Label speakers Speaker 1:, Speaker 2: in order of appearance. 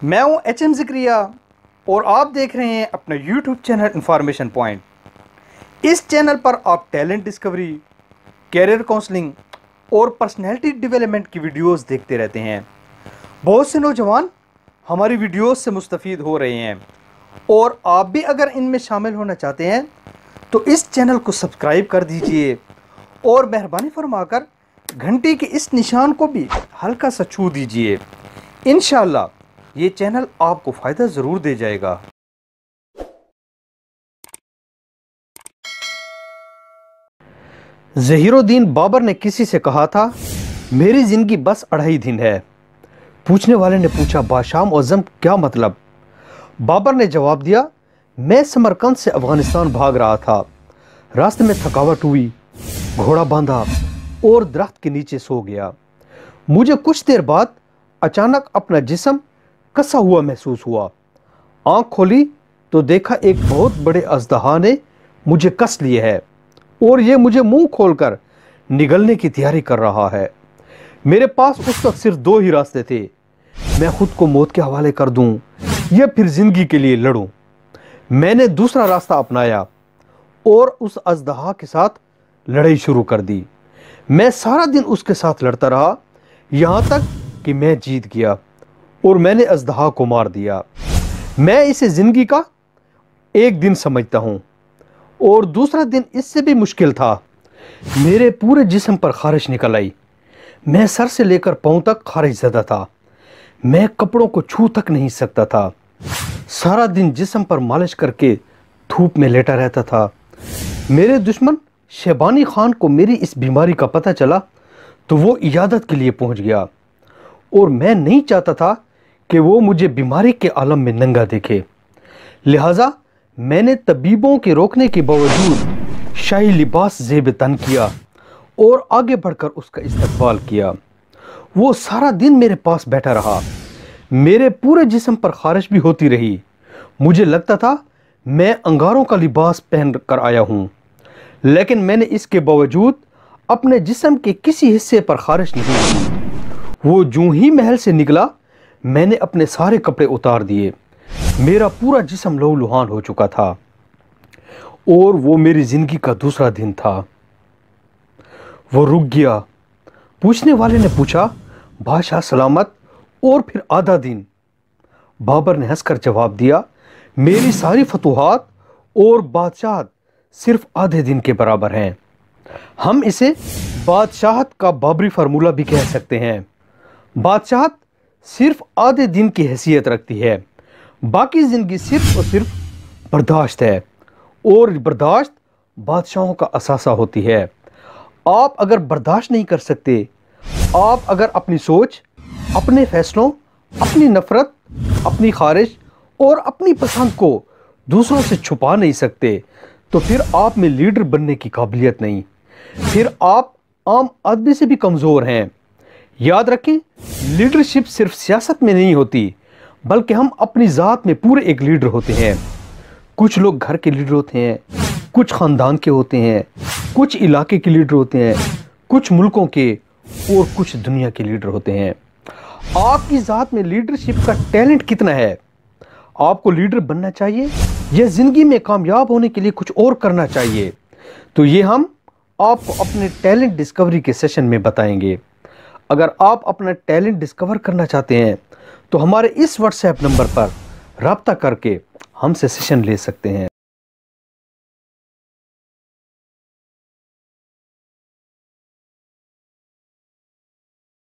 Speaker 1: मैं हूं HM ज़िक्रिया और आप देख रहे हैं अपना YouTube चैनल इन्फॉर्मेशन पॉइंट। इस चैनल पर आप टैलेंट डिस्कवरी, कैरियर काउंसलिंग और पर्सनैलिटी डेवलपमेंट की वीडियोस देखते रहते हैं। बहुत से नौजवान हमारी वीडियोस से मुस्तफ़ीद हो रहे हैं और आप भी अगर इनमें शामिल होना चाहते हैं तो इस चैनल को सब्सक्राइब कर दीजिए और मेहरबानी फरमाकर घंटी के इस निशान को भी हल्का सा छू दीजिए। इंशाअल्लाह ये चैनल आपको फ़ायदा ज़रूर दे जाएगा। ज़हीरुद्दीन बाबर ने किसी से कहा था, मेरी ज़िंदगी बस 2.5 दिन है। पूछने वाले ने पूछा, बाशाम औज़म क्या मतलब? बाबर ने जवाब दिया, मैं समरकंद से अफ़गानिस्तान भाग रहा था। रास्ते में थकावट हुई, घोड़ा बांधा और दरख्त के नीचे सो गया। मुझे कुछ देर बाद अचानक अपना जिस्म कसा हुआ महसूस हुआ। आंख खोली तो देखा एक बहुत बड़े अजदहा ने मुझे कस लिया है और ये मुझे मुंह खोलकर निगलने की तैयारी कर रहा है। मेरे पास उस वक्त सिर्फ 2 ही रास्ते थे, मैं खुद को मौत के हवाले कर दूं या फिर जिंदगी के लिए लड़ूं। मैंने दूसरा रास्ता अपनाया और उस अजदहा के साथ लड़ाई शुरू कर दी। मैं सारा दिन उसके साथ लड़ता रहा, यहाँ तक कि मैं जीत गया और मैंने अजदहा को मार दिया। मैं इसे जिंदगी का एक दिन समझता हूँ और दूसरा दिन इससे भी मुश्किल था। मेरे पूरे जिस्म पर खारिश निकल आई। मैं सर से लेकर पाँव तक खारिश ज़दा था। मैं कपड़ों को छू तक नहीं सकता था। सारा दिन जिस्म पर मालिश करके धूप में लेटा रहता था। मेरे दुश्मन शहबानी खान को मेरी इस बीमारी का पता चला तो वो इजाज़त के लिए पहुंच गया और मैं नहीं चाहता था कि वो मुझे बीमारी के आलम में नंगा देखे। लिहाजा मैंने तबीबों के रोकने के बावजूद शाही लिबास ज़ेब तन किया और आगे बढ़कर उसका इस्तकबाल किया। वो सारा दिन मेरे पास बैठा रहा। मेरे पूरे जिस्म पर खारिश भी होती रही। मुझे लगता था मैं अंगारों का लिबास पहन कर आया हूँ, लेकिन मैंने इसके बावजूद अपने जिस्म के किसी हिस्से पर खारिश नहीं की। वो जूं ही महल से निकला, मैंने अपने सारे कपड़े उतार दिए। मेरा पूरा जिस्म लहूलुहान हो चुका था और वो मेरी ज़िंदगी का दूसरा दिन था। वो रुक गया। पूछने वाले ने पूछा, बादशाह सलामत और फिर आधा दिन? बाबर ने हंसकर जवाब दिया, मेरी सारी फतूहात और बादशाहत सिर्फ आधे दिन के बराबर हैं। हम इसे बादशाहत का बाबरी फार्मूला भी कह सकते हैं। बादशाहत सिर्फ आधे दिन की हैसियत रखती है, बाकी ज़िंदगी सिर्फ और सिर्फ बर्दाश्त है और बर्दाश्त बादशाहों का असासा होती है। आप अगर बर्दाश्त नहीं कर सकते, आप अगर अपनी सोच, अपने फैसलों, अपनी नफ़रत, अपनी ख़्वाहिश और अपनी पसंद को दूसरों से छुपा नहीं सकते, तो फिर आप में लीडर बनने की काबिलियत नहीं, फिर आप आम आदमी से भी कमज़ोर हैं। याद रखें, लीडरशिप सिर्फ सियासत में नहीं होती, बल्कि हम अपनी ज़ात में पूरे एक लीडर होते हैं। कुछ लोग घर के लीडर होते हैं, कुछ ख़ानदान के होते हैं, कुछ इलाके के लीडर होते हैं, कुछ मुल्कों के और कुछ दुनिया के लीडर होते हैं। आपकी ज़ात में लीडरशिप का टैलेंट कितना है? आपको लीडर बनना चाहिए या ज़िंदगी में कामयाब होने के लिए कुछ और करना चाहिए? तो ये हम आपको अपने टैलेंट डिस्कवरी के सेशन में बताएंगे। अगर आप अपना टैलेंट डिस्कवर करना चाहते हैं तो हमारे इस व्हाट्सएप नंबर पर रब्ता करके हमसे सेशन ले सकते हैं।